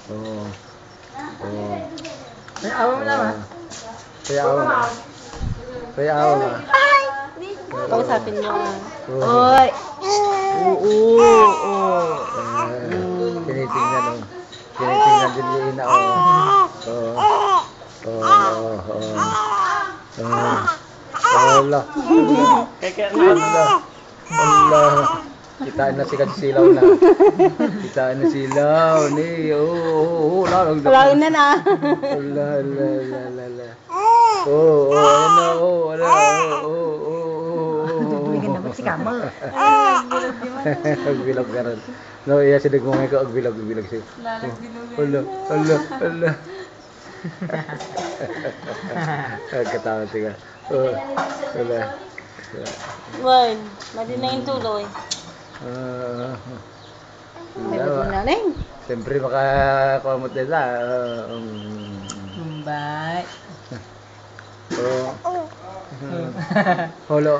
Oo. Oo. May awa mo naman. Kaya awa na. Kaya awa na. Kausapin mo. Oy! Oo! Tinitingnan o. Tinitingnan din yung ina o. Oo. Oo. Allah. Allah. Kitaan na si Silaw na. Kitaan na silaw. Oo. Palawin na na. Allah. Oo. Bigyan naman si Kamo. Agbilog ka rin. No, iya sinig mo ngayon ko, agbilog siya. Allah. Katawa siya. Allah. Wan, madi na yung tuloy. Neng. Siyempre makakamot nila. Bye. Holo.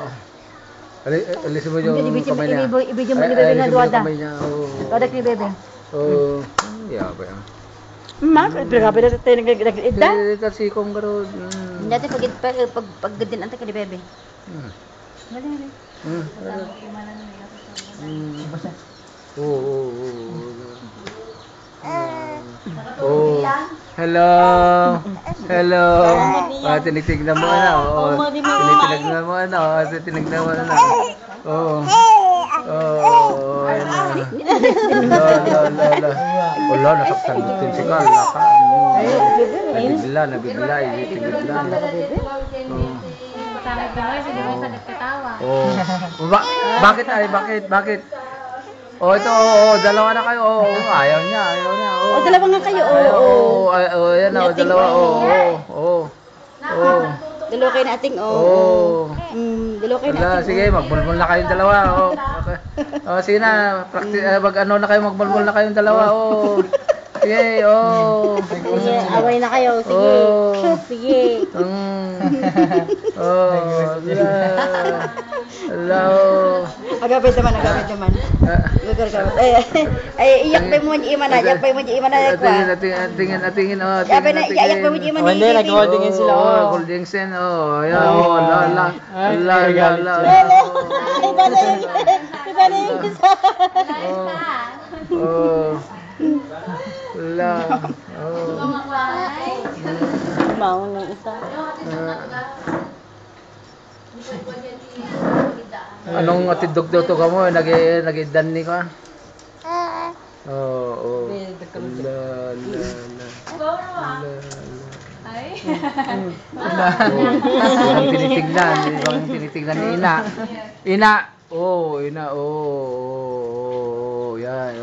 Alisin mo yung kamay niya. Ibigyan mo ni Bebe na duwada. Duwada ni Bebe. Oo. Yeah, ba yan? Ma, grabe na tayo nag-ida. Ito si Kong Garod. Dati pag gadin anta ka ni Bebe. Dali. Oh. Hello. Tinitignan mo na. Tinitignan mo na. Oh. Wala, nasaktan din si Carl. Nabigla. Bakit? Oh, ito, dalawa na kayo. Ayaw niya. Dalawa nga kayo. Yan na, dalawa. Dalawa kayo nating. Dalawa kayo nating. Sige, magbulbul na kayong dalawa. Okay. Sige na, mag-ano na kayo, magbulbul na kayong dalawa. Sige, Sige, away na kayo. Sige. Hello. Agapit naman. Ay, iyak pa mo di iman na. Tingin. Iyak pa mo di iman. Hindi, nag-holdingin sila. Holding sen. La. Iba na yung isa. La. Mauna yung isa. Anong atidog daw to ka mo? Nag-idan ni ka? Oo. Ibang tinitignan ni Ina. Ina. Yan.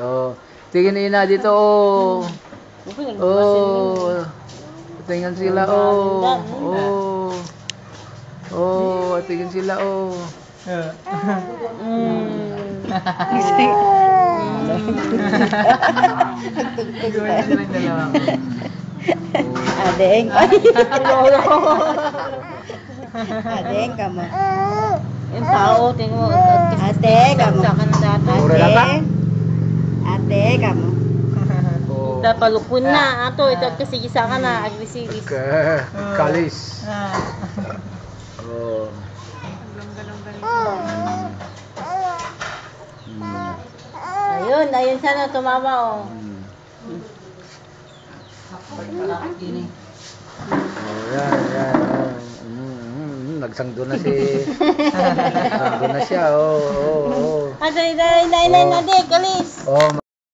Tingin ni Ina dito. Tingnan sila. Tingin sila. Adeng. Adeng kamu. Yung tao, tingin mo. Ate kamu. Ate kamu. Tapalupon na. Ato, ito kasigisa ka na. Agresivis. Kalis. Ayun sana tumama Yan. Nagsangdo na siya. Ate, kalis.